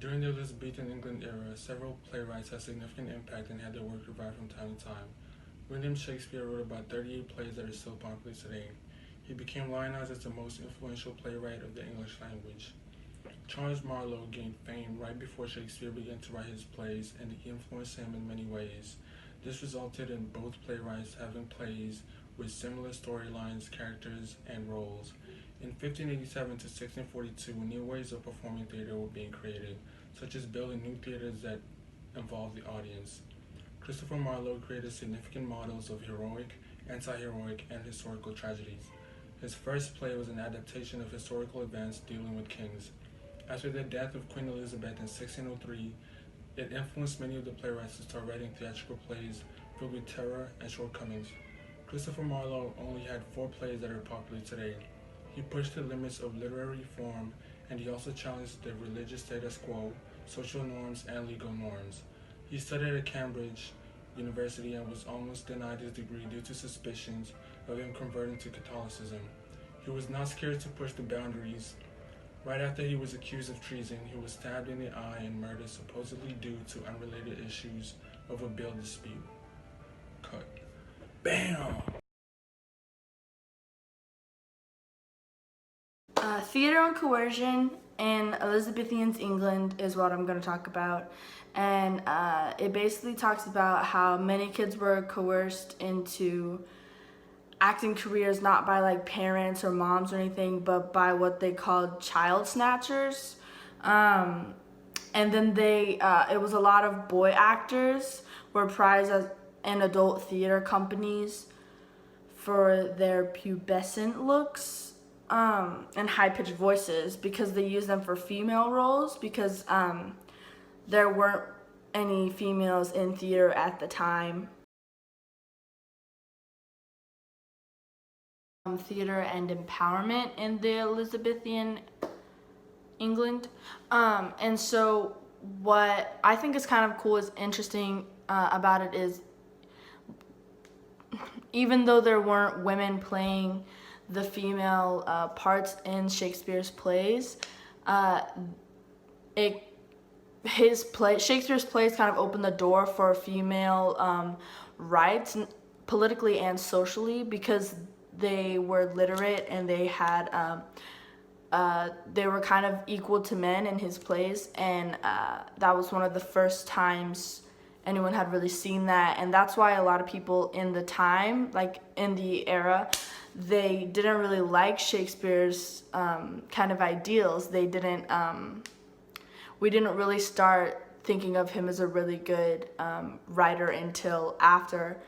During the Elizabethan England era, several playwrights had significant impact and had their work revived from time to time. William Shakespeare wrote about 38 plays that are still popular today. He became lionized as the most influential playwright of the English language. Charles Marlowe gained fame right before Shakespeare began to write his plays, and he influenced him in many ways. This resulted in both playwrights having plays with similar storylines, characters, and roles. In 1587 to 1642, new ways of performing theater were being created, such as building new theaters that involved the audience. Christopher Marlowe created significant models of heroic, anti-heroic, and historical tragedies. His first play was an adaptation of historical events dealing with kings. After the death of Queen Elizabeth in 1603, it influenced many of the playwrights to start writing theatrical plays filled with terror and shortcomings. Christopher Marlowe only had 4 plays that are popular today. He pushed the limits of literary form, and he also challenged the religious status quo, social norms, and legal norms. He studied at Cambridge University and was almost denied his degree due to suspicions of him converting to Catholicism. He was not scared to push the boundaries. Right after he was accused of treason, he was stabbed in the eye and murdered supposedly due to unrelated issues of a bill dispute. Cut. Bam! Theater and coercion in Elizabethan England is what I'm going to talk about. And it basically talks about how many kids were coerced into acting careers not by like parents or moms or anything, but by what they called child snatchers. And then it was a lot of boy actors were prized as in adult theater companies for their pubescent looks and high-pitched voices because they used them for female roles because there weren't any females in theater at the time. Theater and empowerment in the Elizabethan England. And so what I think is kind of cool is interesting about it is even though there weren't women playing the female parts in Shakespeare's plays, Shakespeare's plays kind of opened the door for female rights politically and socially because they were literate and they were kind of equal to men in his plays, and that was one of the first times anyone had really seen that, and that's why a lot of people in the time, like in the era, they didn't really like Shakespeare's kind of ideals. We didn't really start thinking of him as a really good writer until after.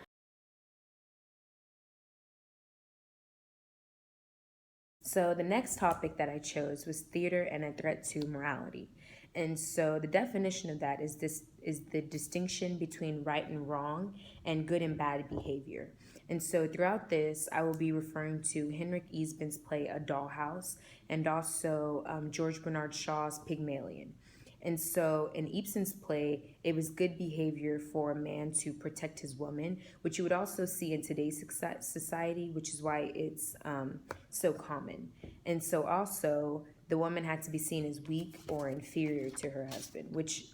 So the next topic that I chose was theater and a threat to morality. And so the definition of that is the distinction between right and wrong and good and bad behavior. And so throughout this, I will be referring to Henrik Ibsen's play A Dollhouse and also George Bernard Shaw's Pygmalion. And so in Ibsen's play, it was good behavior for a man to protect his woman, which you would also see in today's society, which is why it's so common. And so also the woman had to be seen as weak or inferior to her husband, which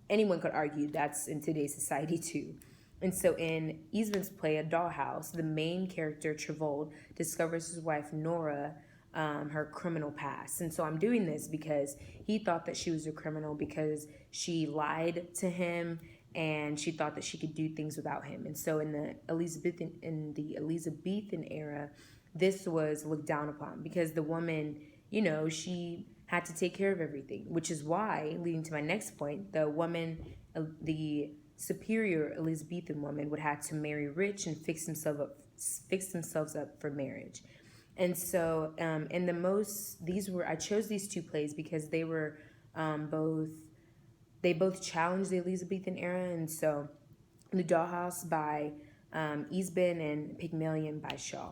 anyone could argue that's in today's society too. And so in Ibsen's play, A Dollhouse, the main character, Trevold, discovers his wife, Nora, her criminal past. And so I'm doing this because he thought that she was a criminal because she lied to him and she thought that she could do things without him. And so in the Elizabethan era, this was looked down upon because the woman, she had to take care of everything, which is why, leading to my next point, the superior Elizabethan woman would have to marry rich and fix themselves up for marriage. And so, I chose these 2 plays because they were both challenged the Elizabethan era. And so, The Dollhouse by Ibsen and Pygmalion by Shaw.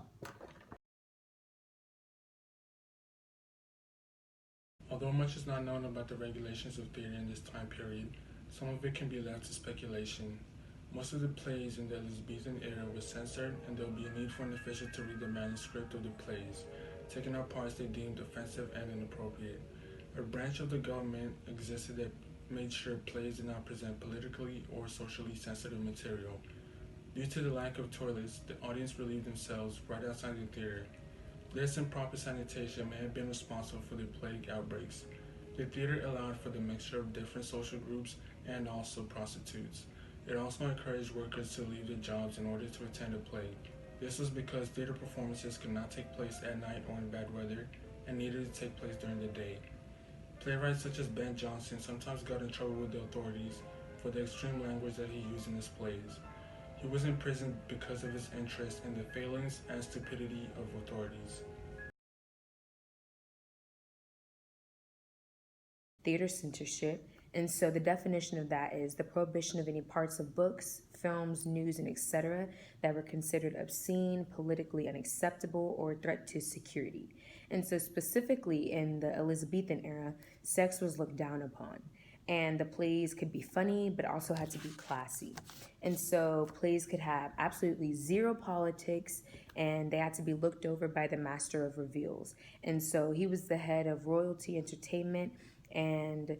Although much is not known about the regulations of theater in this time period, some of it can be left to speculation. Most of the plays in the Elizabethan era were censored, and there would be a need for an official to read the manuscript of the plays, taking out parts they deemed offensive and inappropriate. A branch of the government existed that made sure plays did not present politically or socially sensitive material. Due to the lack of toilets, the audience relieved themselves right outside the theater. This improper sanitation may have been responsible for the plague outbreaks. The theater allowed for the mixture of different social groups and also prostitutes. It also encouraged workers to leave their jobs in order to attend a play. This was because theater performances could not take place at night or in bad weather and needed to take place during the day. Playwrights such as Ben Jonson sometimes got in trouble with the authorities for the extreme language that he used in his plays. He was imprisoned because of his interest in the failings and stupidity of authorities. Theater censorship. And so the definition of that is the prohibition of any parts of books, films, news, and etc. that were considered obscene, politically unacceptable, or a threat to security. And so specifically in the Elizabethan era, sex was looked down upon. And the plays could be funny, but also had to be classy. And so plays could have absolutely zero politics, and they had to be looked over by the master of reveals. And so he was the head of royalty entertainment, and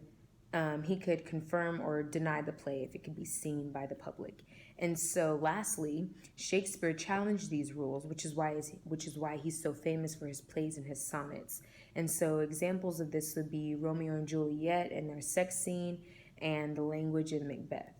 he could confirm or deny the play if it could be seen by the public. And so lastly, Shakespeare challenged these rules, which is why he's so famous for his plays and his sonnets. And so examples of this would be Romeo and Juliet and their sex scene and the language in Macbeth.